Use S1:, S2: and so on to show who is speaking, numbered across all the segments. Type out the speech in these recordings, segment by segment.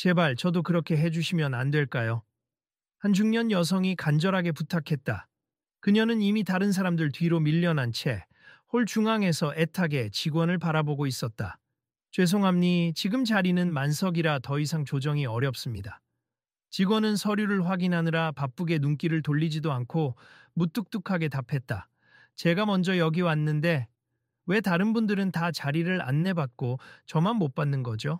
S1: 제발 저도 그렇게 해주시면 안 될까요? 한 중년 여성이 간절하게 부탁했다. 그녀는 이미 다른 사람들 뒤로 밀려난 채 홀 중앙에서 애타게 직원을 바라보고 있었다. 죄송합니, 지금 자리는 만석이라 더 이상 조정이 어렵습니다. 직원은 서류를 확인하느라 바쁘게 눈길을 돌리지도 않고 무뚝뚝하게 답했다. 제가 먼저 여기 왔는데 왜 다른 분들은 다 자리를 안내받고 저만 못 받는 거죠?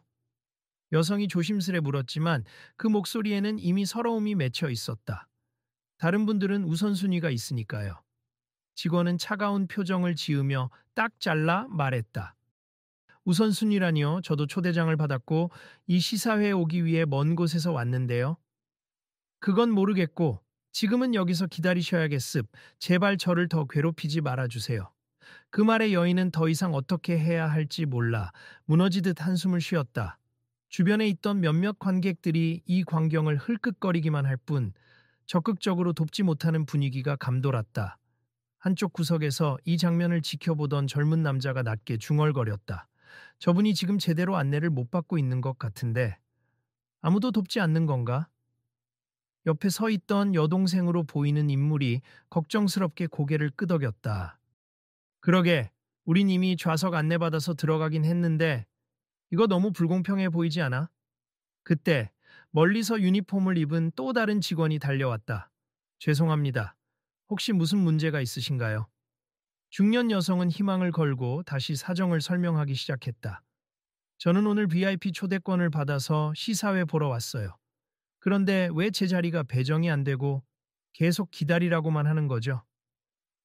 S1: 여성이 조심스레 물었지만 그 목소리에는 이미 서러움이 맺혀 있었다. 다른 분들은 우선순위가 있으니까요. 직원은 차가운 표정을 지으며 딱 잘라 말했다. 우선순위라니요? 저도 초대장을 받았고 이 시사회에 오기 위해 먼 곳에서 왔는데요. 그건 모르겠고 지금은 여기서 기다리셔야겠습. 제발 저를 더 괴롭히지 말아주세요. 그 말에 여인은 더 이상 어떻게 해야 할지 몰라 무너지듯 한숨을 쉬었다. 주변에 있던 몇몇 관객들이 이 광경을 흘끗거리기만 할 뿐 적극적으로 돕지 못하는 분위기가 감돌았다. 한쪽 구석에서 이 장면을 지켜보던 젊은 남자가 낮게 중얼거렸다. 저분이 지금 제대로 안내를 못 받고 있는 것 같은데 아무도 돕지 않는 건가? 옆에 서 있던 여동생으로 보이는 인물이 걱정스럽게 고개를 끄덕였다. 그러게, 우린 이미 좌석 안내받아서 들어가긴 했는데 이거 너무 불공평해 보이지 않아? 그때 멀리서 유니폼을 입은 또 다른 직원이 달려왔다. 죄송합니다. 혹시 무슨 문제가 있으신가요? 중년 여성은 희망을 걸고 다시 사정을 설명하기 시작했다. 저는 오늘 VIP 초대권을 받아서 시사회 보러 왔어요. 그런데 왜 제 자리가 배정이 안 되고 계속 기다리라고만 하는 거죠?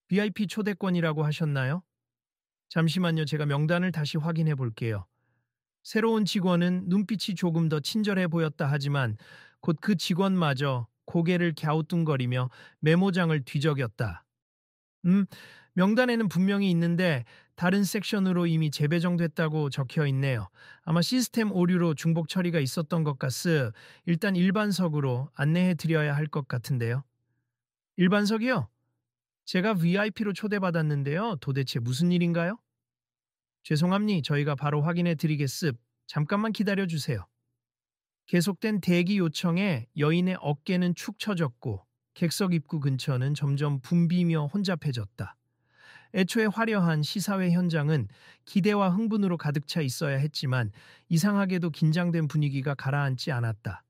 S1: VIP 초대권이라고 하셨나요? 잠시만요. 제가 명단을 다시 확인해 볼게요. 새로운 직원은 눈빛이 조금 더 친절해 보였다 하지만 곧 그 직원마저 고개를 갸우뚱거리며 메모장을 뒤적였다. 음, 명단에는 분명히 있는데 다른 섹션으로 이미 재배정됐다고 적혀 있네요. 아마 시스템 오류로 중복 처리가 있었던 것 같습니다. 일단 일반석으로 안내해 드려야 할 것 같은데요. 일반석이요? 제가 VIP로 초대받았는데요. 도대체 무슨 일인가요? 죄송합니. 저희가 바로 확인해 드리겠습. 잠깐만 기다려 주세요. 계속된 대기 요청에 여인의 어깨는 축 처졌고 객석 입구 근처는 점점 붐비며 혼잡해졌다. 애초에 화려한 시사회 현장은 기대와 흥분으로 가득 차 있어야 했지만 이상하게도 긴장된 분위기가 가라앉지 않았다.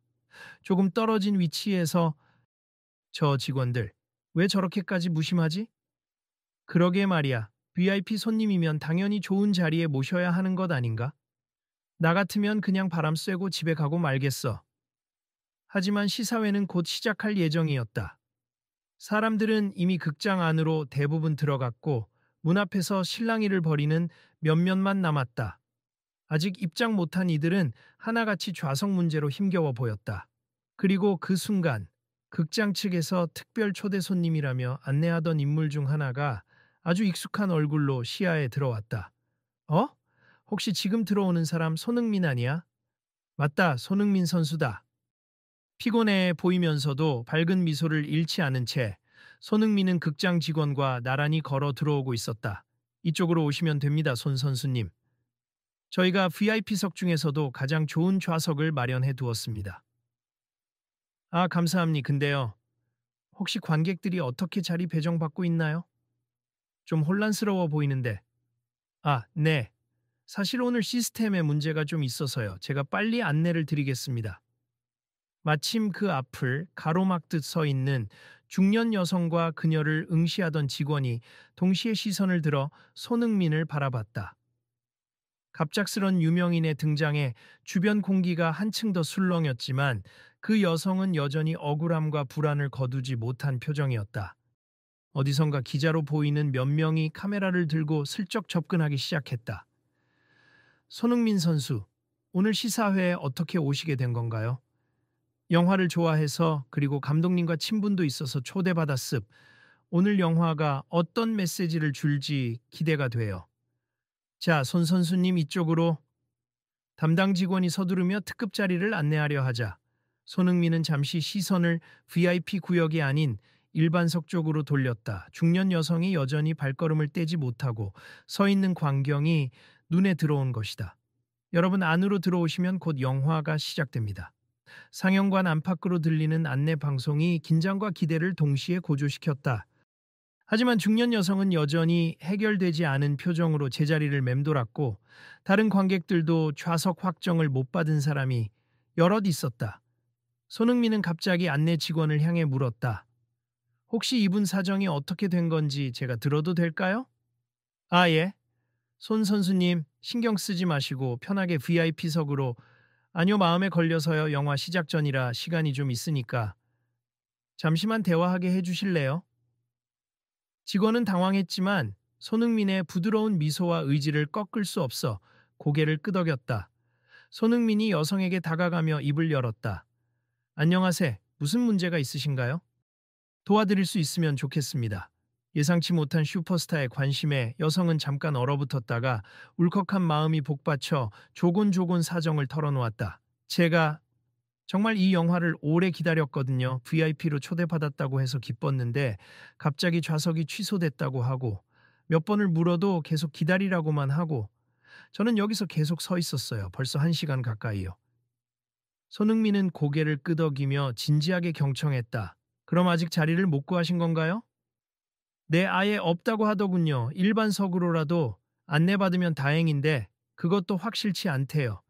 S1: 조금 떨어진 위치에서 저 직원들, 왜 저렇게까지 무심하지? 그러게 말이야. VIP 손님이면 당연히 좋은 자리에 모셔야 하는 것 아닌가? 나 같으면 그냥 바람 쐬고 집에 가고 말겠어. 하지만 시사회는 곧 시작할 예정이었다. 사람들은 이미 극장 안으로 대부분 들어갔고 문 앞에서 실랑이를 벌이는 몇몇만 남았다. 아직 입장 못한 이들은 하나같이 좌석 문제로 힘겨워 보였다. 그리고 그 순간 극장 측에서 특별 초대 손님이라며 안내하던 인물 중 하나가 아주 익숙한 얼굴로 시야에 들어왔다. 어? 혹시 지금 들어오는 사람 손흥민 아니야? 맞다, 손흥민 선수다. 피곤해 보이면서도 밝은 미소를 잃지 않은 채 손흥민은 극장 직원과 나란히 걸어 들어오고 있었다. 이쪽으로 오시면 됩니다, 손 선수님. 저희가 VIP석 중에서도 가장 좋은 좌석을 마련해 두었습니다. 아, 감사합니. 근데요. 혹시 관객들이 어떻게 자리 배정받고 있나요? 좀 혼란스러워 보이는데. 아, 네. 사실 오늘 시스템에 문제가 좀 있어서요. 제가 빨리 안내를 드리겠습니다. 마침 그 앞을 가로막듯 서 있는 중년 여성과 그녀를 응시하던 직원이 동시에 시선을 들어 손흥민을 바라봤다. 갑작스런 유명인의 등장에 주변 공기가 한층 더 술렁였지만 그 여성은 여전히 억울함과 불안을 거두지 못한 표정이었다. 어디선가 기자로 보이는 몇 명이 카메라를 들고 슬쩍 접근하기 시작했다. 손흥민 선수, 오늘 시사회에 어떻게 오시게 된 건가요? 영화를 좋아해서 그리고 감독님과 친분도 있어서 초대받았습. 오늘 영화가 어떤 메시지를 줄지 기대가 돼요. 자, 손 선수님 이쪽으로. 담당 직원이 서두르며 특급 자리를 안내하려 하자 손흥민은 잠시 시선을 VIP 구역이 아닌 일반석 쪽으로 돌렸다. 중년 여성이 여전히 발걸음을 떼지 못하고 서 있는 광경이 눈에 들어온 것이다. 여러분 안으로 들어오시면 곧 영화가 시작됩니다. 상영관 안팎으로 들리는 안내 방송이 긴장과 기대를 동시에 고조시켰다. 하지만 중년 여성은 여전히 해결되지 않은 표정으로 제자리를 맴돌았고 다른 관객들도 좌석 확정을 못 받은 사람이 여럿 있었다. 손흥민은 갑자기 안내 직원을 향해 물었다. 혹시 이분 사정이 어떻게 된 건지 제가 들어도 될까요? 아, 예. 손 선수님, 신경 쓰지 마시고 편하게 VIP석으로. 아니요, 마음에 걸려서요. 영화 시작 전이라 시간이 좀 있으니까. 잠시만 대화하게 해주실래요? 직원은 당황했지만 손흥민의 부드러운 미소와 의지를 꺾을 수 없어 고개를 끄덕였다. 손흥민이 여성에게 다가가며 입을 열었다. 안녕하세요. 무슨 문제가 있으신가요? 도와드릴 수 있으면 좋겠습니다. 예상치 못한 슈퍼스타의 관심에 여성은 잠깐 얼어붙었다가 울컥한 마음이 복받쳐 조곤조곤 사정을 털어놓았다. 제가 정말 이 영화를 오래 기다렸거든요. VIP로 초대받았다고 해서 기뻤는데 갑자기 좌석이 취소됐다고 하고 몇 번을 물어도 계속 기다리라고만 하고 저는 여기서 계속 서 있었어요. 벌써 1시간 가까이요. 손흥민은 고개를 끄덕이며 진지하게 경청했다. 그럼 아직 자리를 못 구하신 건가요? 네, 아예 없다고 하더군요. 일반석으로라도 안내받으면 다행인데 그것도 확실치 않대요.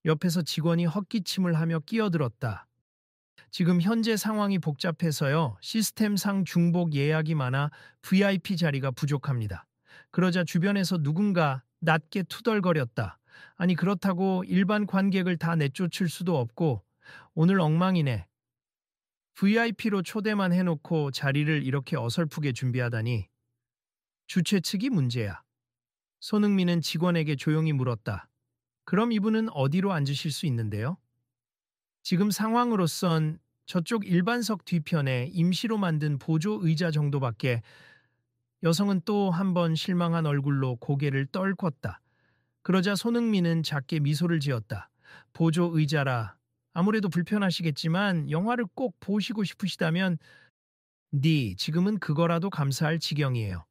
S1: 옆에서 직원이 헛기침을 하며 끼어들었다. 지금 현재 상황이 복잡해서요. 시스템상 중복 예약이 많아 VIP 자리가 부족합니다. 그러자 주변에서 누군가 낮게 투덜거렸다. 아니 그렇다고 일반 관객을 다 내쫓을 수도 없고 오늘 엉망이네. VIP로 초대만 해놓고 자리를 이렇게 어설프게 준비하다니. 주최 측이 문제야. 손흥민은 직원에게 조용히 물었다. 그럼 이분은 어디로 앉으실 수 있는데요? 지금 상황으로선 저쪽 일반석 뒤편에 임시로 만든 보조 의자 정도밖에. 여성은 또 한 번 실망한 얼굴로 고개를 떨궜다. 그러자 손흥민은 작게 미소를 지었다. 보조 의자라. 아무래도 불편하시겠지만 영화를 꼭 보시고 싶으시다면 지금은 그거라도 감사할 지경이에요.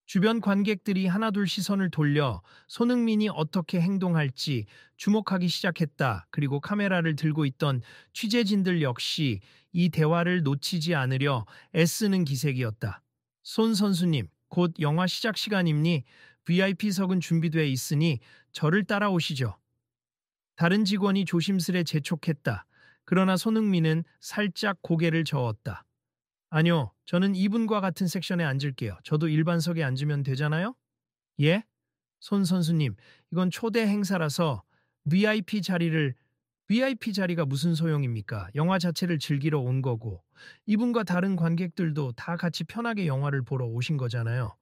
S1: 주변 관객들이 하나둘 시선을 돌려 손흥민이 어떻게 행동할지 주목하기 시작했다. 그리고 카메라를 들고 있던 취재진들 역시 이 대화를 놓치지 않으려 애쓰는 기색이었다. 손 선수님, 곧 영화 시작 시간이니 VIP석은 준비돼 있으니 저를 따라오시죠. 다른 직원이 조심스레 재촉했다. 그러나 손흥민은 살짝 고개를 저었다. 아니요, 저는 이분과 같은 섹션에 앉을게요. 저도 일반석에 앉으면 되잖아요? 예? 손 선수님, 이건 초대 행사라서 VIP 자리가 무슨 소용입니까? 영화 자체를 즐기러 온 거고, 이분과 다른 관객들도 다 같이 편하게 영화를 보러 오신 거잖아요.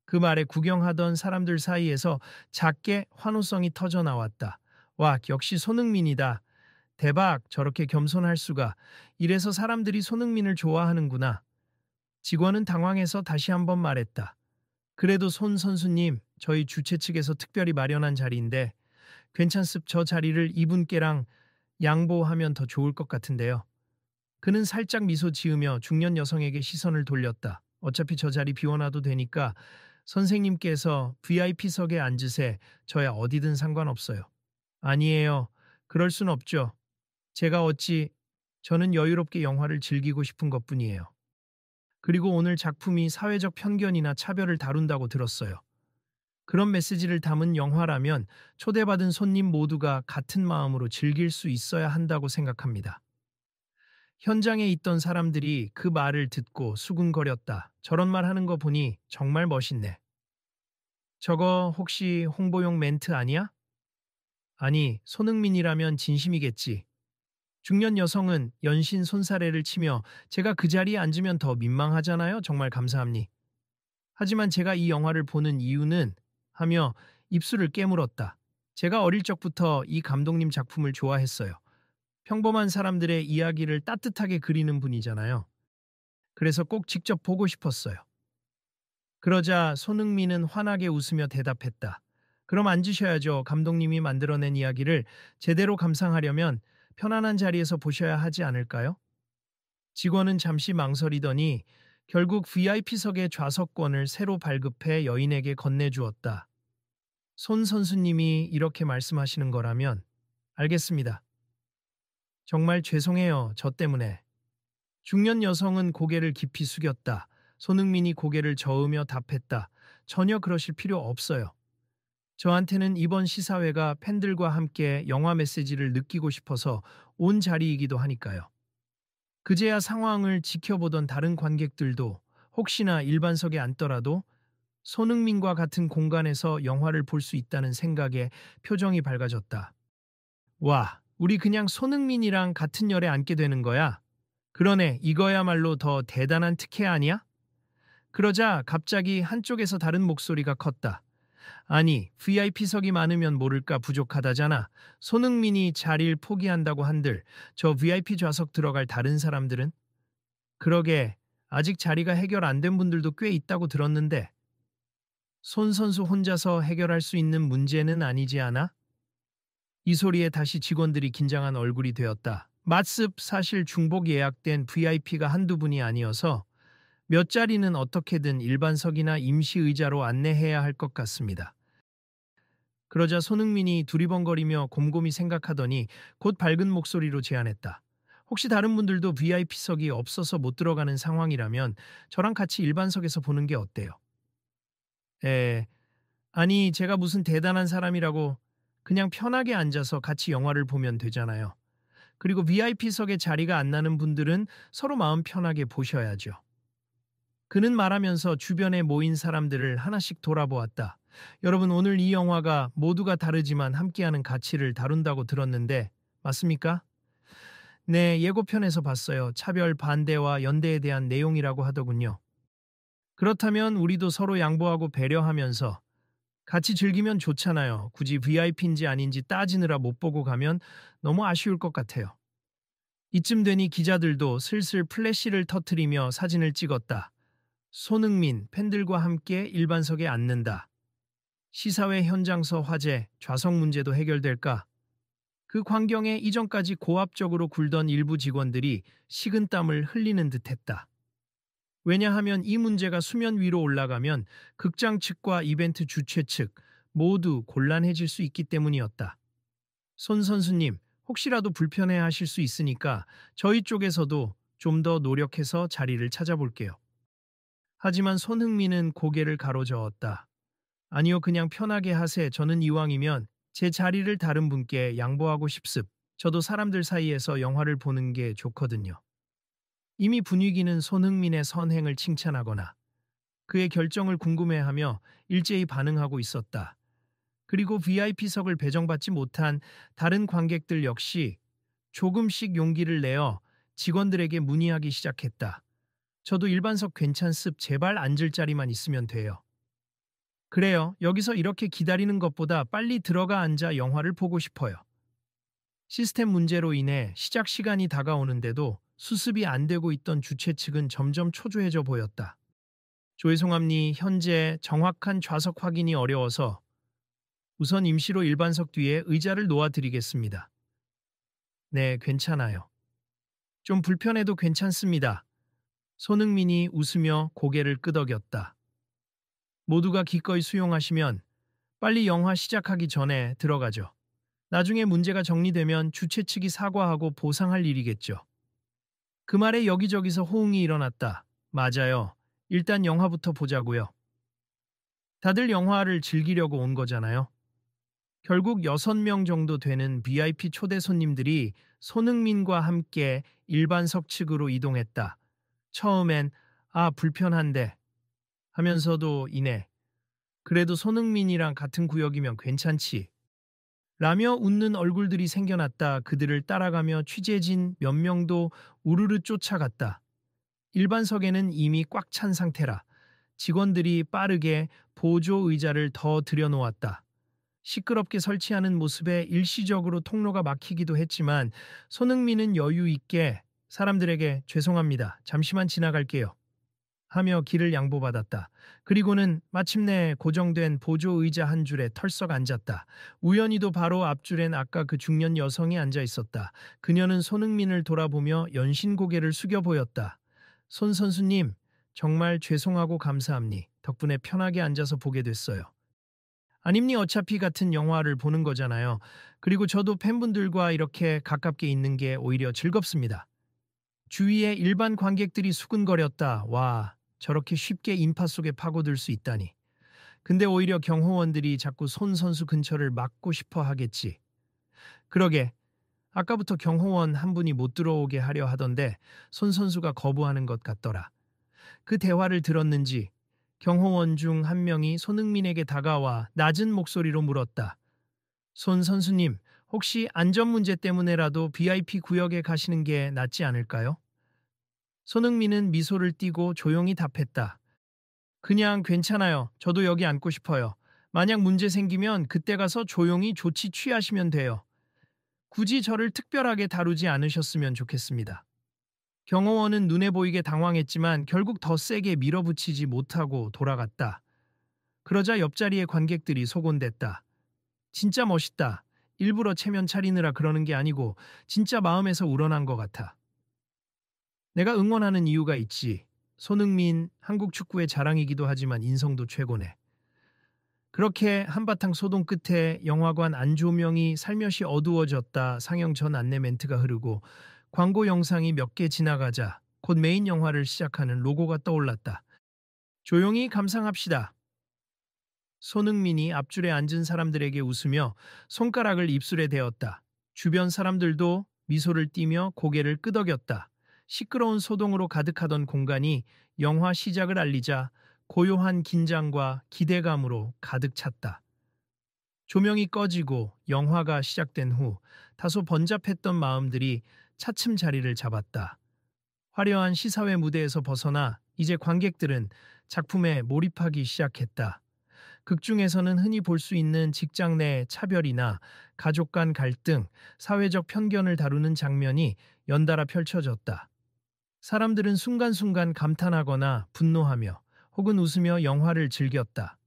S1: 그 말에 구경하던 사람들 사이에서 작게 환호성이 터져 나왔다. 와, 역시 손흥민이다. 대박, 저렇게 겸손할 수가. 이래서 사람들이 손흥민을 좋아하는구나. 직원은 당황해서 다시 한번 말했다. 그래도 손 선수님, 저희 주최 측에서 특별히 마련한 자리인데 괜찮습. 저 자리를 이분께랑 양보하면 더 좋을 것 같은데요. 그는 살짝 미소 지으며 중년 여성에게 시선을 돌렸다. 어차피 저 자리 비워놔도 되니까 선생님께서 VIP석에 앉으세. 저야 어디든 상관없어요. 아니에요. 그럴 순 없죠. 저는 여유롭게 영화를 즐기고 싶은 것뿐이에요. 그리고 오늘 작품이 사회적 편견이나 차별을 다룬다고 들었어요. 그런 메시지를 담은 영화라면 초대받은 손님 모두가 같은 마음으로 즐길 수 있어야 한다고 생각합니다. 현장에 있던 사람들이 그 말을 듣고 수군거렸다. 저런 말 하는 거 보니 정말 멋있네. 저거 혹시 홍보용 멘트 아니야? 아니, 손흥민이라면 진심이겠지. 중년 여성은 연신 손사래를 치며 제가 그 자리에 앉으면 더 민망하잖아요. 정말 감사합니. 하지만 제가 이 영화를 보는 이유는 하며 입술을 깨물었다. 제가 어릴 적부터 이 감독님 작품을 좋아했어요. 평범한 사람들의 이야기를 따뜻하게 그리는 분이잖아요. 그래서 꼭 직접 보고 싶었어요. 그러자 손흥민은 환하게 웃으며 대답했다. 그럼 앉으셔야죠. 감독님이 만들어낸 이야기를 제대로 감상하려면 편안한 자리에서 보셔야 하지 않을까요? 직원은 잠시 망설이더니 결국 VIP석의 좌석권을 새로 발급해 여인에게 건네주었다. 손 선수님이 이렇게 말씀하시는 거라면 알겠습니다. 정말 죄송해요. 저 때문에. 중년 여성은 고개를 깊이 숙였다. 손흥민이 고개를 저으며 답했다. 전혀 그러실 필요 없어요. 저한테는 이번 시사회가 팬들과 함께 영화 메시지를 느끼고 싶어서 온 자리이기도 하니까요. 그제야 상황을 지켜보던 다른 관객들도 혹시나 일반석에 앉더라도 손흥민과 같은 공간에서 영화를 볼 수 있다는 생각에 표정이 밝아졌다. 와, 우리 그냥 손흥민이랑 같은 열에 앉게 되는 거야? 그러네, 이거야말로 더 대단한 특혜 아니야? 그러자 갑자기 한쪽에서 다른 목소리가 컸다. 아니, VIP석이 많으면 모를까 부족하다잖아. 손흥민이 자리를 포기한다고 한들 저 VIP 좌석 들어갈 다른 사람들은? 그러게, 아직 자리가 해결 안 된 분들도 꽤 있다고 들었는데 손 선수 혼자서 해결할 수 있는 문제는 아니지 않아? 이 소리에 다시 직원들이 긴장한 얼굴이 되었다. 맞습, 사실 중복 예약된 VIP가 한두 분이 아니어서 몇 자리는 어떻게든 일반석이나 임시 의자로 안내해야 할 것 같습니다. 그러자 손흥민이 두리번거리며 곰곰이 생각하더니 곧 밝은 목소리로 제안했다. 혹시 다른 분들도 VIP석이 없어서 못 들어가는 상황이라면 저랑 같이 일반석에서 보는 게 어때요? 에, 아니, 제가 무슨 대단한 사람이라고. 그냥 편하게 앉아서 같이 영화를 보면 되잖아요. 그리고 VIP석에 자리가 안 나는 분들은 서로 마음 편하게 보셔야죠. 그는 말하면서 주변에 모인 사람들을 하나씩 돌아보았다. 여러분, 오늘 이 영화가 모두가 다르지만 함께하는 가치를 다룬다고 들었는데 맞습니까? 네, 예고편에서 봤어요. 차별, 반대와 연대에 대한 내용이라고 하더군요. 그렇다면 우리도 서로 양보하고 배려하면서 같이 즐기면 좋잖아요. 굳이 VIP인지 아닌지 따지느라 못 보고 가면 너무 아쉬울 것 같아요. 이쯤 되니 기자들도 슬슬 플래시를 터트리며 사진을 찍었다. 손흥민, 팬들과 함께 일반석에 앉는다. 시사회 현장서 화재, 좌석 문제도 해결될까? 그 광경에 이전까지 고압적으로 굴던 일부 직원들이 식은땀을 흘리는 듯했다. 왜냐하면 이 문제가 수면 위로 올라가면 극장 측과 이벤트 주최 측 모두 곤란해질 수 있기 때문이었다. 손 선수님, 혹시라도 불편해 하실 수 있으니까 저희 쪽에서도 좀 더 노력해서 자리를 찾아볼게요. 하지만 손흥민은 고개를 가로저었다. 아니요, 그냥 편하게 하세. 저는 이왕이면 제 자리를 다른 분께 양보하고 싶습. 저도 사람들 사이에서 영화를 보는 게 좋거든요. 이미 분위기는 손흥민의 선행을 칭찬하거나 그의 결정을 궁금해하며 일제히 반응하고 있었다. 그리고 VIP석을 배정받지 못한 다른 관객들 역시 조금씩 용기를 내어 직원들에게 문의하기 시작했다. 저도 일반석 괜찮습. 제발 앉을 자리만 있으면 돼요. 그래요. 여기서 이렇게 기다리는 것보다 빨리 들어가 앉아 영화를 보고 싶어요. 시스템 문제로 인해 시작 시간이 다가오는데도 수습이 안 되고 있던 주최 측은 점점 초조해져 보였다. 조혜송함니, 현재 정확한 좌석 확인이 어려워서 우선 임시로 일반석 뒤에 의자를 놓아드리겠습니다. 네, 괜찮아요. 좀 불편해도 괜찮습니다. 손흥민이 웃으며 고개를 끄덕였다. 모두가 기꺼이 수용하시면 빨리 영화 시작하기 전에 들어가죠. 나중에 문제가 정리되면 주최 측이 사과하고 보상할 일이겠죠. 그 말에 여기저기서 호응이 일어났다. 맞아요. 일단 영화부터 보자고요. 다들 영화를 즐기려고 온 거잖아요. 결국 6명 정도 되는 VIP 초대 손님들이 손흥민과 함께 일반석 측으로 이동했다. 처음엔 불편한데 하면서도 이내 그래도 손흥민이랑 같은 구역이면 괜찮지 라며 웃는 얼굴들이 생겨났다. 그들을 따라가며 취재진 몇 명도 우르르 쫓아갔다. 일반석에는 이미 꽉 찬 상태라 직원들이 빠르게 보조 의자를 더 들여놓았다. 시끄럽게 설치하는 모습에 일시적으로 통로가 막히기도 했지만 손흥민은 여유 있게 사람들에게 죄송합니다. 잠시만 지나갈게요. 하며 길을 양보받았다. 그리고는 마침내 고정된 보조 의자 한 줄에 털썩 앉았다. 우연히도 바로 앞줄엔 아까 그 중년 여성이 앉아 있었다. 그녀는 손흥민을 돌아보며 연신 고개를 숙여 보였다. 손 선수님, 정말 죄송하고 감사합니. 덕분에 편하게 앉아서 보게 됐어요. 아님니 어차피 같은 영화를 보는 거잖아요. 그리고 저도 팬분들과 이렇게 가깝게 있는 게 오히려 즐겁습니다. 주위에 일반 관객들이 수근거렸다. 와, 저렇게 쉽게 인파 속에 파고들 수 있다니. 근데 오히려 경호원들이 자꾸 손 선수 근처를 막고 싶어 하겠지. 그러게, 아까부터 경호원 한 분이 못 들어오게 하려 하던데 손 선수가 거부하는 것 같더라. 그 대화를 들었는지 경호원 중 한 명이 손흥민에게 다가와 낮은 목소리로 물었다. 손 선수님, 혹시 안전 문제 때문에라도 VIP 구역에 가시는 게 낫지 않을까요? 손흥민은 미소를 띠고 조용히 답했다. 그냥 괜찮아요. 저도 여기 앉고 싶어요. 만약 문제 생기면 그때 가서 조용히 조치 취하시면 돼요. 굳이 저를 특별하게 다루지 않으셨으면 좋겠습니다. 경호원은 눈에 보이게 당황했지만 결국 더 세게 밀어붙이지 못하고 돌아갔다. 그러자 옆자리의 관객들이 소곤댔다. 진짜 멋있다. 일부러 체면 차리느라 그러는 게 아니고 진짜 마음에서 우러난 것 같아. 내가 응원하는 이유가 있지. 손흥민, 한국 축구의 자랑이기도 하지만 인성도 최고네. 그렇게 한바탕 소동 끝에 영화관 안조명이 살며시 어두워졌다 상영 전 안내 멘트가 흐르고 광고 영상이 몇 개 지나가자 곧 메인 영화를 시작하는 로고가 떠올랐다. 조용히 감상합시다. 손흥민이 앞줄에 앉은 사람들에게 웃으며 손가락을 입술에 대었다. 주변 사람들도 미소를 띠며 고개를 끄덕였다. 시끄러운 소동으로 가득하던 공간이 영화 시작을 알리자 고요한 긴장과 기대감으로 가득 찼다. 조명이 꺼지고 영화가 시작된 후 다소 번잡했던 마음들이 차츰 자리를 잡았다. 화려한 시사회 무대에서 벗어나 이제 관객들은 작품에 몰입하기 시작했다. 극 중에서는 흔히 볼 수 있는 직장 내 차별이나 가족 간 갈등, 사회적 편견을 다루는 장면이 연달아 펼쳐졌다. 사람들은 순간순간 감탄하거나 분노하며 혹은 웃으며 영화를 즐겼다.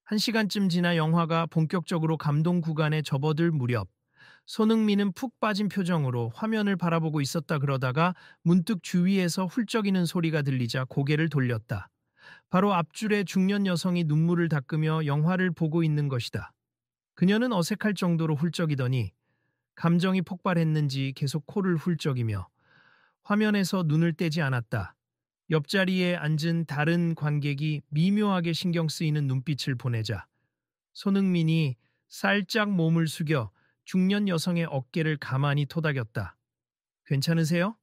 S1: 한 시간쯤 지나 영화가 본격적으로 감동 구간에 접어들 무렵 손흥민은 푹 빠진 표정으로 화면을 바라보고 있었다 그러다가 문득 주위에서 훌쩍이는 소리가 들리자 고개를 돌렸다. 바로 앞줄의 중년 여성이 눈물을 닦으며 영화를 보고 있는 것이다. 그녀는 어색할 정도로 훌쩍이더니 감정이 폭발했는지 계속 코를 훌쩍이며 화면에서 눈을 떼지 않았다. 옆자리에 앉은 다른 관객이 미묘하게 신경 쓰이는 눈빛을 보내자 손흥민이 살짝 몸을 숙여 중년 여성의 어깨를 가만히 토닥였다. 괜찮으세요?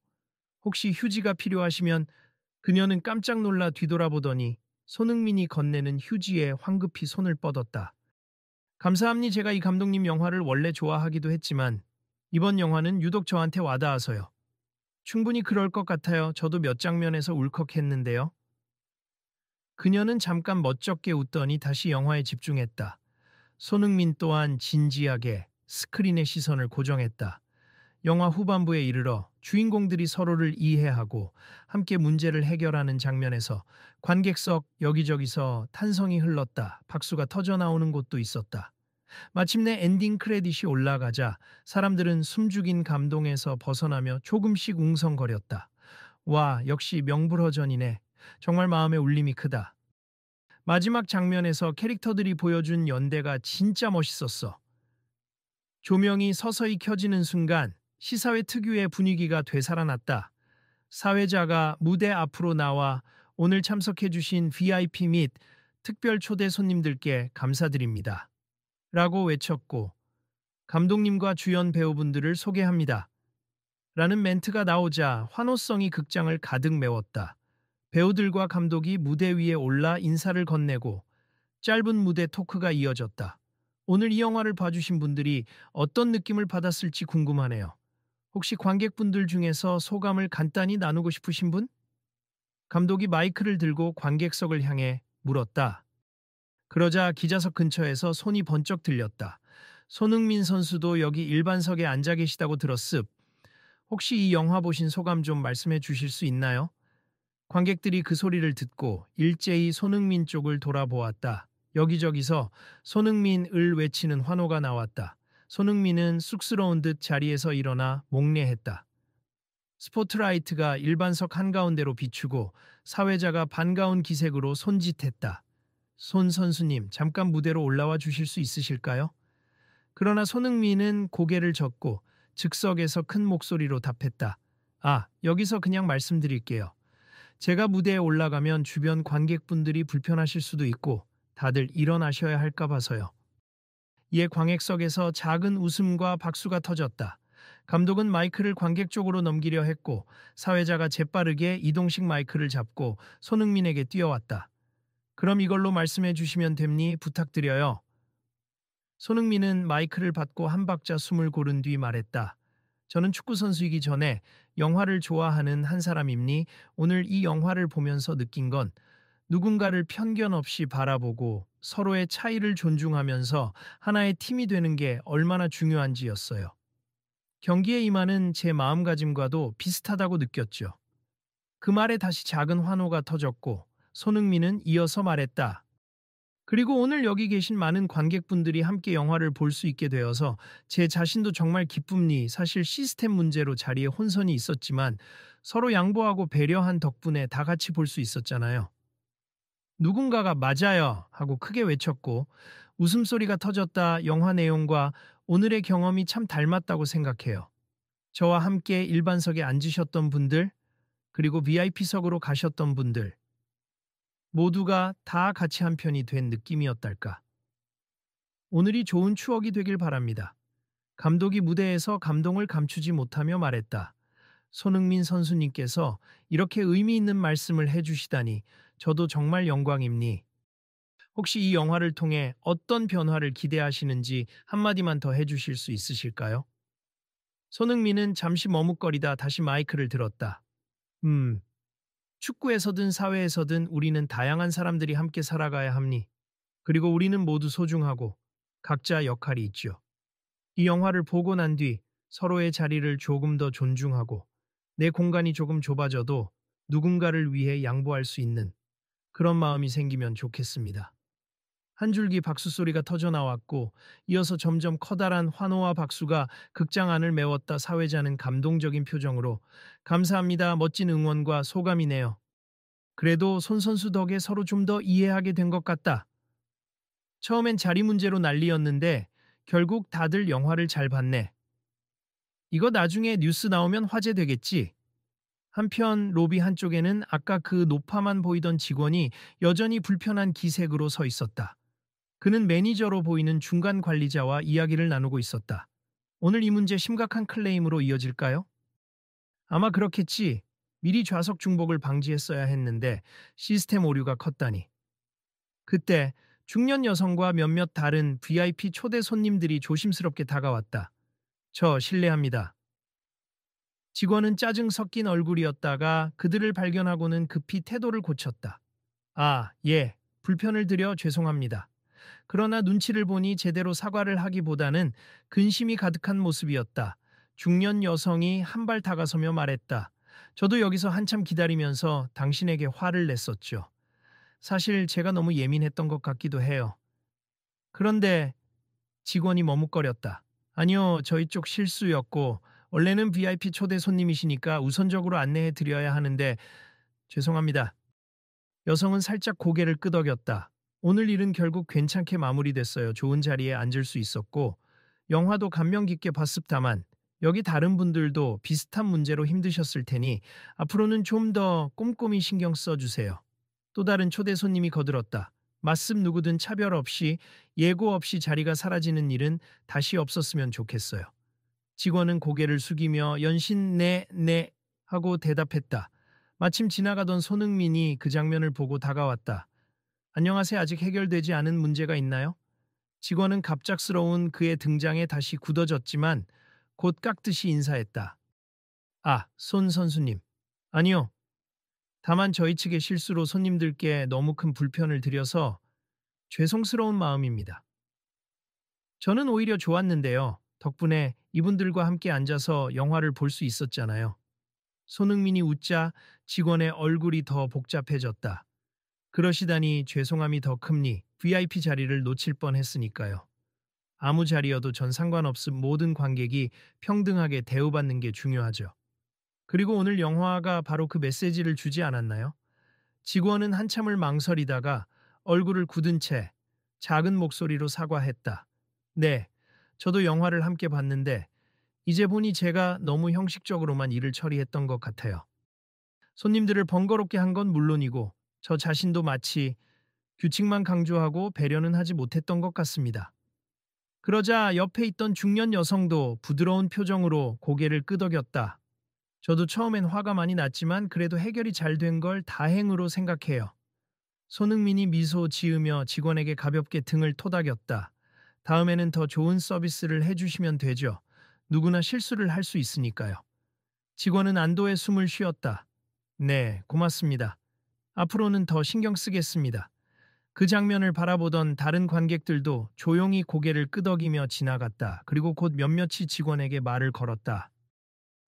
S1: 혹시 휴지가 필요하시면 그녀는 깜짝 놀라 뒤돌아보더니 손흥민이 건네는 휴지에 황급히 손을 뻗었다. 감사합니다. 제가 이 감독님 영화를 원래 좋아하기도 했지만 이번 영화는 유독 저한테 와닿아서요. 충분히 그럴 것 같아요. 저도 몇 장면에서 울컥했는데요. 그녀는 잠깐 멋쩍게 웃더니 다시 영화에 집중했다. 손흥민 또한 진지하게 스크린의 시선을 고정했다. 영화 후반부에 이르러 주인공들이 서로를 이해하고 함께 문제를 해결하는 장면에서 관객석 여기저기서 탄성이 흘렀다. 박수가 터져나오는 곳도 있었다. 마침내 엔딩 크레딧이 올라가자 사람들은 숨죽인 감동에서 벗어나며 조금씩 웅성거렸다. 와, 역시 명불허전이네. 정말 마음에 울림이 크다. 마지막 장면에서 캐릭터들이 보여준 연대가 진짜 멋있었어. 조명이 서서히 켜지는 순간 시사회 특유의 분위기가 되살아났다. 사회자가 무대 앞으로 나와 오늘 참석해주신 VIP 및 특별 초대 손님들께 감사드립니다. 라고 외쳤고 감독님과 주연 배우분들을 소개합니다. 라는 멘트가 나오자 환호성이 극장을 가득 메웠다. 배우들과 감독이 무대 위에 올라 인사를 건네고 짧은 무대 토크가 이어졌다. 오늘 이 영화를 봐주신 분들이 어떤 느낌을 받았을지 궁금하네요. 혹시 관객분들 중에서 소감을 간단히 나누고 싶으신 분? 감독이 마이크를 들고 관객석을 향해 물었다. 그러자 기자석 근처에서 손이 번쩍 들렸다. 손흥민 선수도 여기 일반석에 앉아 계시다고 들었습. 혹시 이 영화 보신 소감 좀 말씀해 주실 수 있나요? 관객들이 그 소리를 듣고 일제히 손흥민 쪽을 돌아보았다. 여기저기서 손흥민을 외치는 환호가 나왔다. 손흥민은 쑥스러운 듯 자리에서 일어나 목례했다. 스포트라이트가 일반석 한가운데로 비추고 사회자가 반가운 기색으로 손짓했다. 손 선수님, 잠깐 무대로 올라와 주실 수 있으실까요? 그러나 손흥민은 고개를 젓고 즉석에서 큰 목소리로 답했다. 아, 여기서 그냥 말씀드릴게요. 제가 무대에 올라가면 주변 관객분들이 불편하실 수도 있고 다들 일어나셔야 할까 봐서요. 이에 광객석에서 작은 웃음과 박수가 터졌다. 감독은 마이크를 관객 쪽으로 넘기려 했고 사회자가 재빠르게 이동식 마이크를 잡고 손흥민에게 뛰어왔다. 그럼 이걸로 말씀해 주시면 됩니? 부탁드려요. 손흥민은 마이크를 받고 한 박자 숨을 고른 뒤 말했다. 저는 축구 선수이기 전에 영화를 좋아하는 한 사람입니. 오늘 이 영화를 보면서 느낀 건 누군가를 편견 없이 바라보고 서로의 차이를 존중하면서 하나의 팀이 되는 게 얼마나 중요한지였어요. 경기에 임하는 제 마음가짐과도 비슷하다고 느꼈죠. 그 말에 다시 작은 환호가 터졌고 손흥민은 이어서 말했다. 그리고 오늘 여기 계신 많은 관객분들이 함께 영화를 볼 수 있게 되어서 제 자신도 정말 기쁨니. 사실 시스템 문제로 자리에 혼선이 있었지만 서로 양보하고 배려한 덕분에 다 같이 볼 수 있었잖아요. 누군가가 맞아요 하고 크게 외쳤고 웃음소리가 터졌다. 영화 내용과 오늘의 경험이 참 닮았다고 생각해요. 저와 함께 일반석에 앉으셨던 분들, 그리고 VIP석으로 가셨던 분들, 모두가 다 같이 한 편이 된 느낌이었달까. 오늘이 좋은 추억이 되길 바랍니다. 감독이 무대에서 감동을 감추지 못하며 말했다. 손흥민 선수님께서 이렇게 의미 있는 말씀을 해주시다니 저도 정말 영광입니. 혹시 이 영화를 통해 어떤 변화를 기대하시는지 한마디만 더 해주실 수 있으실까요? 손흥민은 잠시 머뭇거리다 다시 마이크를 들었다. 축구에서든 사회에서든 우리는 다양한 사람들이 함께 살아가야 합니. 그리고 우리는 모두 소중하고 각자 역할이 있죠. 이 영화를 보고 난 뒤 서로의 자리를 조금 더 존중하고 내 공간이 조금 좁아져도 누군가를 위해 양보할 수 있는 그런 마음이 생기면 좋겠습니다. 한 줄기 박수 소리가 터져 나왔고 이어서 점점 커다란 환호와 박수가 극장 안을 메웠다. 사회자는 감동적인 표정으로 감사합니다. 멋진 응원과 소감이네요. 그래도 손 선수 덕에 서로 좀 더 이해하게 된 것 같다. 처음엔 자리 문제로 난리였는데 결국 다들 영화를 잘 봤네. 이거 나중에 뉴스 나오면 화제되겠지. 한편 로비 한쪽에는 아까 그 노파만 보이던 직원이 여전히 불편한 기색으로 서 있었다. 그는 매니저로 보이는 중간 관리자와 이야기를 나누고 있었다. 오늘 이 문제 심각한 클레임으로 이어질까요? 아마 그렇겠지. 미리 좌석 중복을 방지했어야 했는데 시스템 오류가 컸다니. 그때 중년 여성과 몇몇 다른 VIP 초대 손님들이 조심스럽게 다가왔다. 저 실례합니다. 직원은 짜증 섞인 얼굴이었다가 그들을 발견하고는 급히 태도를 고쳤다. 아, 예, 불편을 드려 죄송합니다. 그러나 눈치를 보니 제대로 사과를 하기보다는 근심이 가득한 모습이었다. 중년 여성이 한 발 다가서며 말했다. 저도 여기서 한참 기다리면서 당신에게 화를 냈었죠. 사실 제가 너무 예민했던 것 같기도 해요. 그런데 직원이 머뭇거렸다. 아니요, 저희 쪽 실수였고 원래는 VIP 초대 손님이시니까 우선적으로 안내해 드려야 하는데 죄송합니다. 여성은 살짝 고개를 끄덕였다. 오늘 일은 결국 괜찮게 마무리됐어요. 좋은 자리에 앉을 수 있었고 영화도 감명 깊게 봤습다만 여기 다른 분들도 비슷한 문제로 힘드셨을 테니 앞으로는 좀 더 꼼꼼히 신경 써주세요. 또 다른 초대 손님이 거들었다. 맞습 누구든 차별 없이 예고 없이 자리가 사라지는 일은 다시 없었으면 좋겠어요. 직원은 고개를 숙이며 연신 네 하고 대답했다. 마침 지나가던 손흥민이 그 장면을 보고 다가왔다. 안녕하세요. 아직 해결되지 않은 문제가 있나요? 직원은 갑작스러운 그의 등장에 다시 굳어졌지만 곧 깎듯이 인사했다. 아, 손 선수님. 아니요. 다만 저희 측의 실수로 손님들께 너무 큰 불편을 드려서 죄송스러운 마음입니다. 저는 오히려 좋았는데요. 덕분에 이분들과 함께 앉아서 영화를 볼 수 있었잖아요. 손흥민이 웃자 직원의 얼굴이 더 복잡해졌다. 그러시다니 죄송함이 더 큽니. VIP 자리를 놓칠 뻔했으니까요. 아무 자리여도 전 상관없음. 모든 관객이 평등하게 대우받는 게 중요하죠. 그리고 오늘 영화가 바로 그 메시지를 주지 않았나요? 직원은 한참을 망설이다가 얼굴을 굳은 채 작은 목소리로 사과했다. 네, 저도 영화를 함께 봤는데 이제 보니 제가 너무 형식적으로만 일을 처리했던 것 같아요. 손님들을 번거롭게 한 건 물론이고 저 자신도 마치 규칙만 강조하고 배려는 하지 못했던 것 같습니다. 그러자 옆에 있던 중년 여성도 부드러운 표정으로 고개를 끄덕였다. 저도 처음엔 화가 많이 났지만 그래도 해결이 잘 된 걸 다행으로 생각해요. 손흥민이 미소 지으며 직원에게 가볍게 등을 토닥였다. 다음에는 더 좋은 서비스를 해주시면 되죠. 누구나 실수를 할 수 있으니까요. 직원은 안도의 숨을 쉬었다. 네, 고맙습니다. 앞으로는 더 신경 쓰겠습니다. 그 장면을 바라보던 다른 관객들도 조용히 고개를 끄덕이며 지나갔다. 그리고 곧 몇몇이 직원에게 말을 걸었다.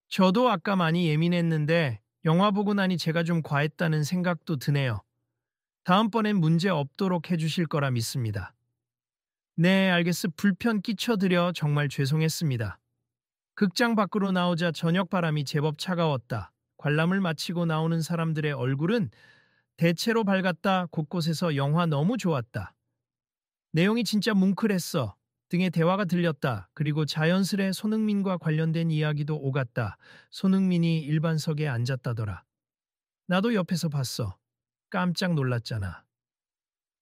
S1: 저도 아까 많이 예민했는데 영화 보고 나니 제가 좀 과했다는 생각도 드네요. 다음번엔 문제 없도록 해주실 거라 믿습니다. 네, 불편 끼쳐드려 정말 죄송했습니다. 극장 밖으로 나오자 저녁 바람이 제법 차가웠다. 관람을 마치고 나오는 사람들의 얼굴은 대체로 밝았다. 곳곳에서 영화 너무 좋았다. 내용이 진짜 뭉클했어. 등의 대화가 들렸다. 그리고 자연스레 손흥민과 관련된 이야기도 오갔다. 손흥민이 일반석에 앉았다더라. 나도 옆에서 봤어. 깜짝 놀랐잖아.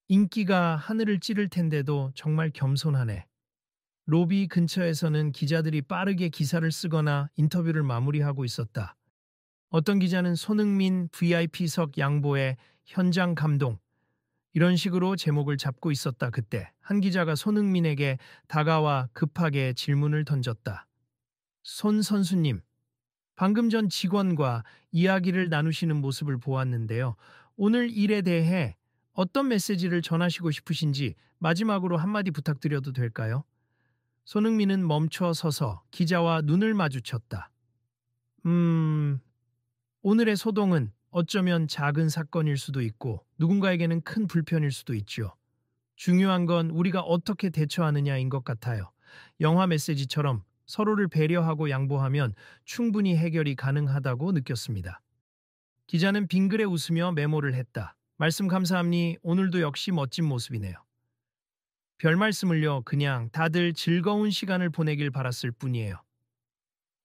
S1: 인기가 하늘을 찌를 텐데도 정말 겸손하네. 로비 근처에서는 기자들이 빠르게 기사를 쓰거나 인터뷰를 마무리하고 있었다. 어떤 기자는 손흥민 VIP석 양보에 현장 감동, 이런 식으로 제목을 잡고 있었다. 그때 한 기자가 손흥민에게 다가와 급하게 질문을 던졌다. 손 선수님, 방금 전 직원과 이야기를 나누시는 모습을 보았는데요. 오늘 일에 대해 어떤 메시지를 전하시고 싶으신지 마지막으로 한마디 부탁드려도 될까요? 손흥민은 멈춰 서서 기자와 눈을 마주쳤다. 오늘의 소동은 어쩌면 작은 사건일 수도 있고 누군가에게는 큰 불편일 수도 있죠. 중요한 건 우리가 어떻게 대처하느냐인 것 같아요. 영화 메시지처럼 서로를 배려하고 양보하면 충분히 해결이 가능하다고 느꼈습니다. 기자는 빙그레 웃으며 메모를 했다. 말씀 감사합니. 오늘도 역시 멋진 모습이네요. 별 말씀을요. 그냥 다들 즐거운 시간을 보내길 바랐을 뿐이에요.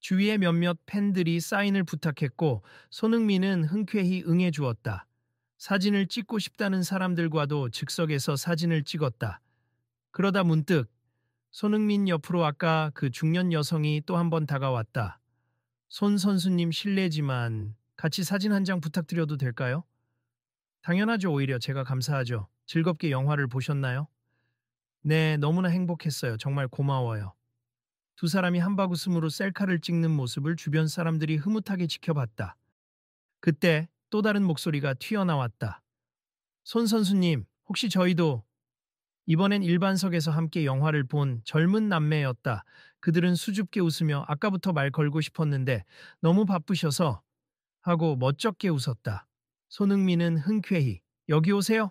S1: 주위의 몇몇 팬들이 사인을 부탁했고 손흥민은 흔쾌히 응해주었다. 사진을 찍고 싶다는 사람들과도 즉석에서 사진을 찍었다. 그러다 문득 손흥민 옆으로 아까 그 중년 여성이 또 한 번 다가왔다. 손 선수님 실례지만 같이 사진 한 장 부탁드려도 될까요? 당연하죠. 오히려 제가 감사하죠. 즐겁게 영화를 보셨나요? 네, 너무나 행복했어요. 정말 고마워요. 두 사람이 한바구음으로 셀카를 찍는 모습을 주변 사람들이 흐뭇하게 지켜봤다. 그때 또 다른 목소리가 튀어나왔다. 손 선수님, 혹시 저희도 이번엔 일반석에서 함께 영화를 본 젊은 남매였다. 그들은 수줍게 웃으며 아까부터 말 걸고 싶었는데 너무 바쁘셔서 하고 멋쩍게 웃었다. 손흥민은 흔쾌히 여기 오세요.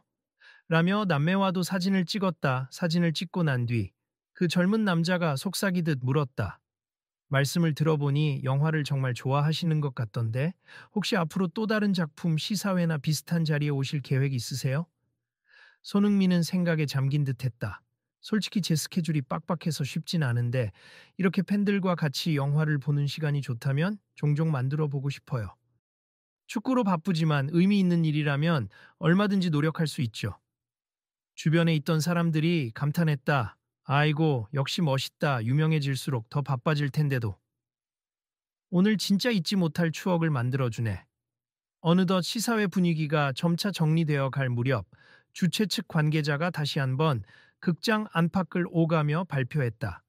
S1: 라며 남매와도 사진을 찍었다. 사진을 찍고 난 뒤 그 젊은 남자가 속삭이듯 물었다. 말씀을 들어보니 영화를 정말 좋아하시는 것 같던데 혹시 앞으로 또 다른 작품 시사회나 비슷한 자리에 오실 계획 있으세요? 손흥민은 생각에 잠긴 듯 했다. 솔직히 제 스케줄이 빡빡해서 쉽진 않은데 이렇게 팬들과 같이 영화를 보는 시간이 좋다면 종종 만들어 보고 싶어요. 축구로 바쁘지만 의미 있는 일이라면 얼마든지 노력할 수 있죠. 주변에 있던 사람들이 감탄했다. 아이고, 역시 멋있다. 유명해질수록 더 바빠질 텐데도. 오늘 진짜 잊지 못할 추억을 만들어주네. 어느덧 시사회 분위기가 점차 정리되어 갈 무렵 주최 측 관계자가 다시 한번 극장 안팎을 오가며 발표했다.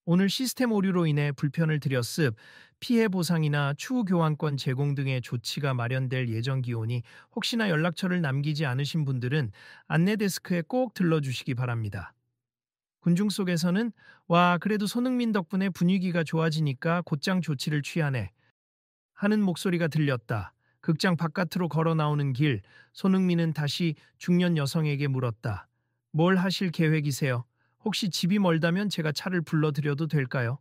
S1: 오늘 시스템 오류로 인해 불편을 드렸습 피해 보상이나 추후 교환권 제공 등의 조치가 마련될 예정기오니 혹시나 연락처를 남기지 않으신 분들은 안내 데스크에 꼭 들러주시기 바랍니다. 군중 속에서는 와, 그래도 손흥민 덕분에 분위기가 좋아지니까 곧장 조치를 취하네 하는 목소리가 들렸다. 극장 바깥으로 걸어 나오는 길, 손흥민은 다시 중년 여성에게 물었다. 뭘 하실 계획이세요? 혹시 집이 멀다면 제가 차를 불러드려도 될까요?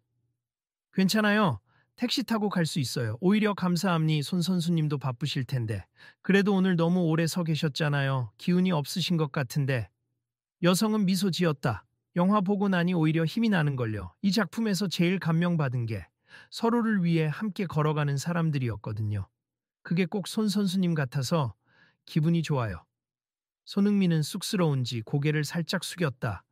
S1: 괜찮아요. 택시 타고 갈 수 있어요. 오히려 감사합니. 손 선수님도 바쁘실 텐데. 그래도 오늘 너무 오래 서 계셨잖아요. 기운이 없으신 것 같은데. 여성은 미소 지었다. 영화 보고 나니 오히려 힘이 나는걸요. 이 작품에서 제일 감명받은 게 서로를 위해 함께 걸어가는 사람들이었거든요. 그게 꼭 손 선수님 같아서 기분이 좋아요. 손흥민은 쑥스러운지 고개를 살짝 숙였다.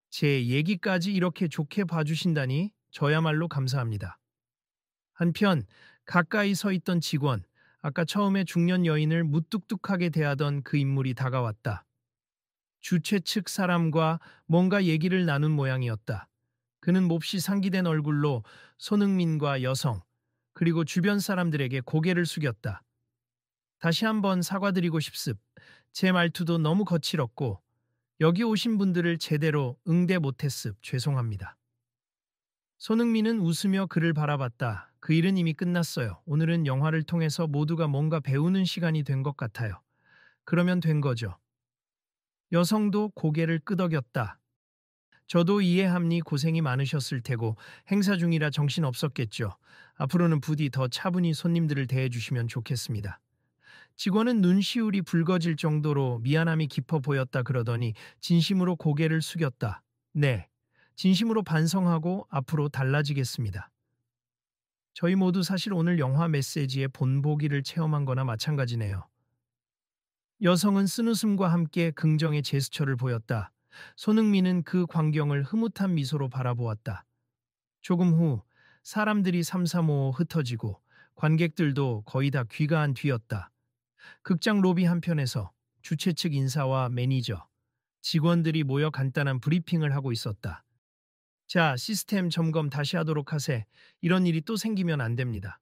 S1: 제 얘기까지 이렇게 좋게 봐주신다니 저야말로 감사합니다. 한편 가까이 서 있던 직원, 아까 처음에 중년 여인을 무뚝뚝하게 대하던 그 인물이 다가왔다. 주최 측 사람과 뭔가 얘기를 나눈 모양이었다. 그는 몹시 상기된 얼굴로 손흥민과 여성, 그리고 주변 사람들에게 고개를 숙였다. 다시 한번 사과드리고 싶습. 제 말투도 너무 거칠었고 여기 오신 분들을 제대로 응대 못했습. 죄송합니다. 손흥민은 웃으며 그를 바라봤다. 그 일은 이미 끝났어요. 오늘은 영화를 통해서 모두가 뭔가 배우는 시간이 된 것 같아요. 그러면 된 거죠. 여성도 고개를 끄덕였다. 저도 이해합니. 고생이 많으셨을 테고 행사 중이라 정신 없었겠죠. 앞으로는 부디 더 차분히 손님들을 대해주시면 좋겠습니다. 직원은 눈시울이 붉어질 정도로 미안함이 깊어 보였다 그러더니 진심으로 고개를 숙였다. 네, 진심으로 반성하고 앞으로 달라지겠습니다. 저희 모두 사실 오늘 영화 메시지의 본보기를 체험한 거나 마찬가지네요. 여성은 쓴웃음과 함께 긍정의 제스처를 보였다. 손흥민은 그 광경을 흐뭇한 미소로 바라보았다. 조금 후 사람들이 삼삼오오 흩어지고 관객들도 거의 다 귀가한 뒤였다. 극장 로비 한편에서 주최 측 인사와 매니저, 직원들이 모여 간단한 브리핑을 하고 있었다. 자, 시스템 점검 다시 하도록 하세. 이런 일이 또 생기면 안 됩니다.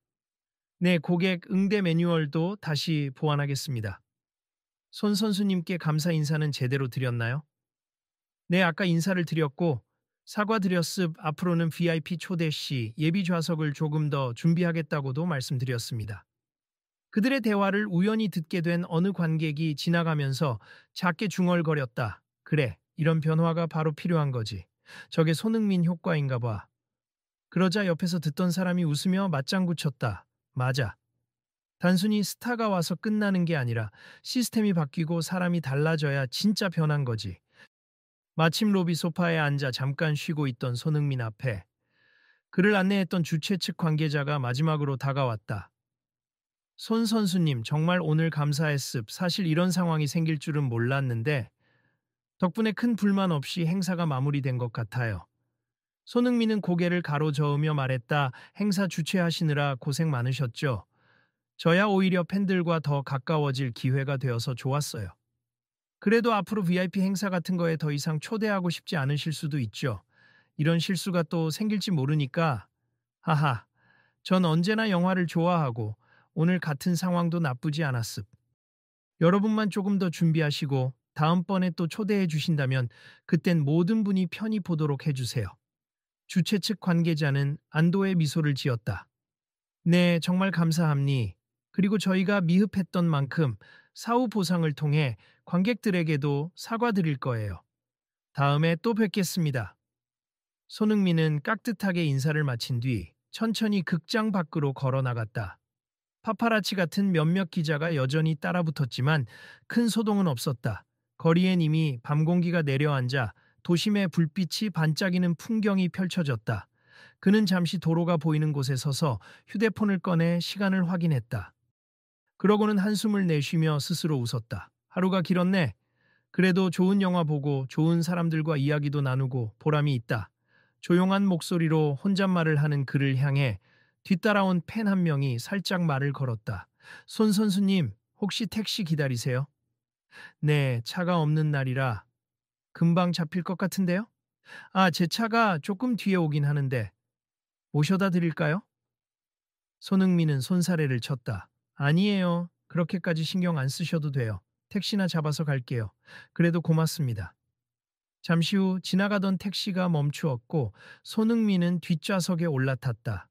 S1: 네, 고객 응대 매뉴얼도 다시 보완하겠습니다. 손 선수님께 감사 인사는 제대로 드렸나요? 네, 아까 인사를 드렸고 사과드렸습. 앞으로는 VIP 초대 시 예비 좌석을 조금 더 준비하겠다고도 말씀드렸습니다. 그들의 대화를 우연히 듣게 된 어느 관객이 지나가면서 작게 중얼거렸다. 그래, 이런 변화가 바로 필요한 거지. 저게 손흥민 효과인가 봐. 그러자 옆에서 듣던 사람이 웃으며 맞장구 쳤다. 맞아. 단순히 스타가 와서 끝나는 게 아니라 시스템이 바뀌고 사람이 달라져야 진짜 변한 거지. 마침 로비 소파에 앉아 잠깐 쉬고 있던 손흥민 앞에 그를 안내했던 주최 측 관계자가 마지막으로 다가왔다. 손 선수님, 정말 오늘 감사했습. 사실 이런 상황이 생길 줄은 몰랐는데 덕분에 큰 불만 없이 행사가 마무리된 것 같아요. 손흥민은 고개를 가로저으며 말했다. 행사 주최하시느라 고생 많으셨죠? 저야 오히려 팬들과 더 가까워질 기회가 되어서 좋았어요. 그래도 앞으로 VIP 행사 같은 거에 더 이상 초대하고 싶지 않으실 수도 있죠. 이런 실수가 또 생길지 모르니까. 하하, 전 언제나 영화를 좋아하고 오늘 같은 상황도 나쁘지 않았습. 여러분만 조금 더 준비하시고 다음번에 또 초대해 주신다면 그땐 모든 분이 편히 보도록 해주세요. 주최 측 관계자는 안도의 미소를 지었다. 네, 정말 감사합니. 그리고 저희가 미흡했던 만큼 사후 보상을 통해 관객들에게도 사과드릴 거예요. 다음에 또 뵙겠습니다. 손흥민은 깍듯하게 인사를 마친 뒤 천천히 극장 밖으로 걸어 나갔다. 파파라치 같은 몇몇 기자가 여전히 따라붙었지만 큰 소동은 없었다. 거리엔 이미 밤 공기가 내려앉아 도심의 불빛이 반짝이는 풍경이 펼쳐졌다. 그는 잠시 도로가 보이는 곳에 서서 휴대폰을 꺼내 시간을 확인했다. 그러고는 한숨을 내쉬며 스스로 웃었다. 하루가 길었네. 그래도 좋은 영화 보고 좋은 사람들과 이야기도 나누고 보람이 있다. 조용한 목소리로 혼잣말을 하는 그를 향해 뒤따라온 팬 한 명이 살짝 말을 걸었다. 손 선수님, 혹시 택시 기다리세요? 네, 차가 없는 날이라 금방 잡힐 것 같은데요? 아, 제 차가 조금 뒤에 오긴 하는데 모셔다 드릴까요? 손흥민은 손사래를 쳤다. 아니에요. 그렇게까지 신경 안 쓰셔도 돼요. 택시나 잡아서 갈게요. 그래도 고맙습니다. 잠시 후 지나가던 택시가 멈추었고 손흥민은 뒷좌석에 올라탔다.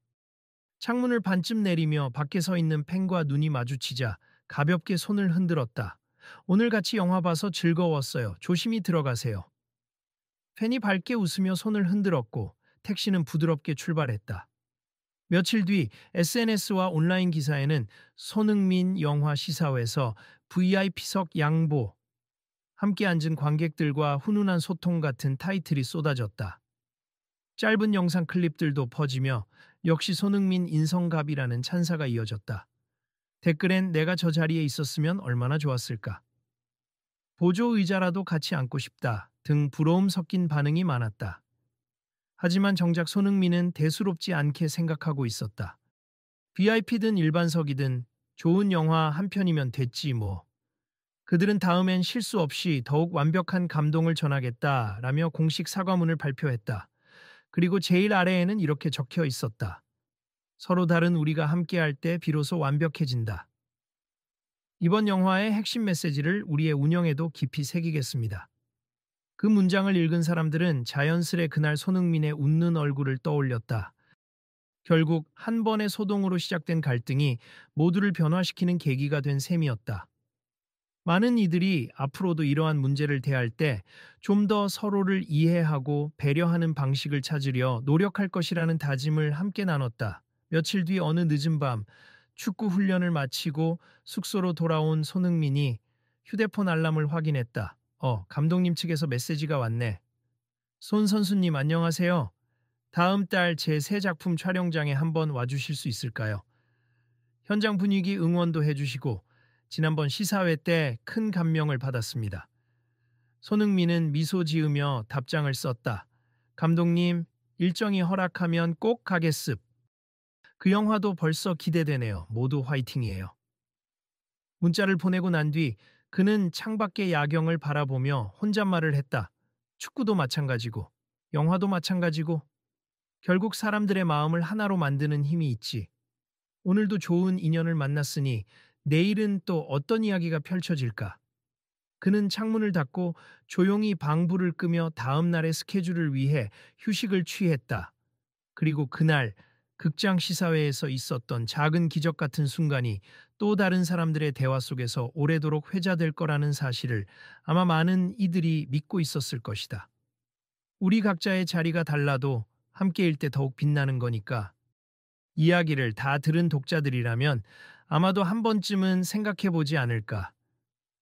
S1: 창문을 반쯤 내리며 밖에 서 있는 팬과 눈이 마주치자 가볍게 손을 흔들었다. 오늘 같이 영화 봐서 즐거웠어요. 조심히 들어가세요. 팬이 밝게 웃으며 손을 흔들었고 택시는 부드럽게 출발했다. 며칠 뒤 SNS와 온라인 기사에는 손흥민 영화 시사회에서 VIP석 양보, 함께 앉은 관객들과 훈훈한 소통 같은 타이틀이 쏟아졌다. 짧은 영상 클립들도 퍼지며 역시 손흥민 인성갑이라는 찬사가 이어졌다. 댓글엔 내가 저 자리에 있었으면 얼마나 좋았을까. 보조 의자라도 같이 앉고 싶다 등 부러움 섞인 반응이 많았다. 하지만 정작 손흥민은 대수롭지 않게 생각하고 있었다. VIP든 일반석이든 좋은 영화 한 편이면 됐지 뭐. 그들은 다음엔 실수 없이 더욱 완벽한 감동을 전하겠다라며 공식 사과문을 발표했다. 그리고 제일 아래에는 이렇게 적혀 있었다. 서로 다른 우리가 함께할 때 비로소 완벽해진다. 이번 영화의 핵심 메시지를 우리의 운영에도 깊이 새기겠습니다. 그 문장을 읽은 사람들은 자연스레 그날 손흥민의 웃는 얼굴을 떠올렸다. 결국 한 번의 소동으로 시작된 갈등이 모두를 변화시키는 계기가 된 셈이었다. 많은 이들이 앞으로도 이러한 문제를 대할 때 좀 더 서로를 이해하고 배려하는 방식을 찾으려 노력할 것이라는 다짐을 함께 나눴다. 며칠 뒤 어느 늦은 밤 축구 훈련을 마치고 숙소로 돌아온 손흥민이 휴대폰 알람을 확인했다. 감독님 측에서 메시지가 왔네. 손 선수님 안녕하세요. 다음 달 제 새 작품 촬영장에 한번 와주실 수 있을까요? 현장 분위기 응원도 해주시고 지난번 시사회 때 큰 감명을 받았습니다. 손흥민은 미소 지으며 답장을 썼다. 감독님, 일정이 허락하면 꼭 가겠습. 그 영화도 벌써 기대되네요. 모두 화이팅이에요. 문자를 보내고 난 뒤 그는 창밖의 야경을 바라보며 혼잣말을 했다. 축구도 마찬가지고, 영화도 마찬가지고, 결국 사람들의 마음을 하나로 만드는 힘이 있지. 오늘도 좋은 인연을 만났으니 내일은 또 어떤 이야기가 펼쳐질까? 그는 창문을 닫고 조용히 방불을 끄며 다음 날의 스케줄을 위해 휴식을 취했다. 그리고 그날 극장 시사회에서 있었던 작은 기적 같은 순간이 또 다른 사람들의 대화 속에서 오래도록 회자될 거라는 사실을 아마 많은 이들이 믿고 있었을 것이다. 우리 각자의 자리가 달라도 함께일 때 더욱 빛나는 거니까. 이야기를 다 들은 독자들이라면 아마도 한 번쯤은 생각해 보지 않을까.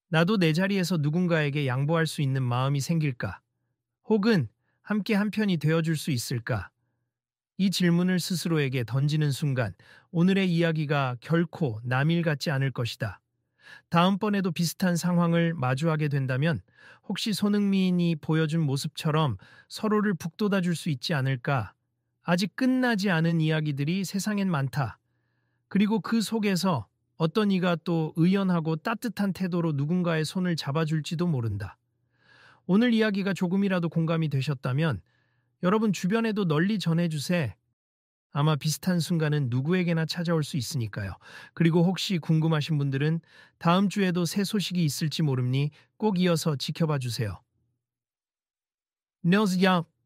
S1: 나도 내 자리에서 누군가에게 양보할 수 있는 마음이 생길까? 혹은 함께 한편이 되어줄 수 있을까? 이 질문을 스스로에게 던지는 순간 오늘의 이야기가 결코 남일 같지 않을 것이다. 다음번에도 비슷한 상황을 마주하게 된다면 혹시 손흥민이 보여준 모습처럼 서로를 북돋아 줄 수 있지 않을까? 아직 끝나지 않은 이야기들이 세상엔 많다. 그리고 그 속에서 어떤 이가 또 의연하고 따뜻한 태도로 누군가의 손을 잡아줄지도 모른다. 오늘 이야기가 조금이라도 공감이 되셨다면 여러분 주변에도 널리 전해주세. 아마 비슷한 순간은 누구에게나 찾아올 수 있으니까요. 그리고 혹시 궁금하신 분들은 다음 주에도 새 소식이 있을지 모르니 꼭 이어서 지켜봐 주세요. 안녕.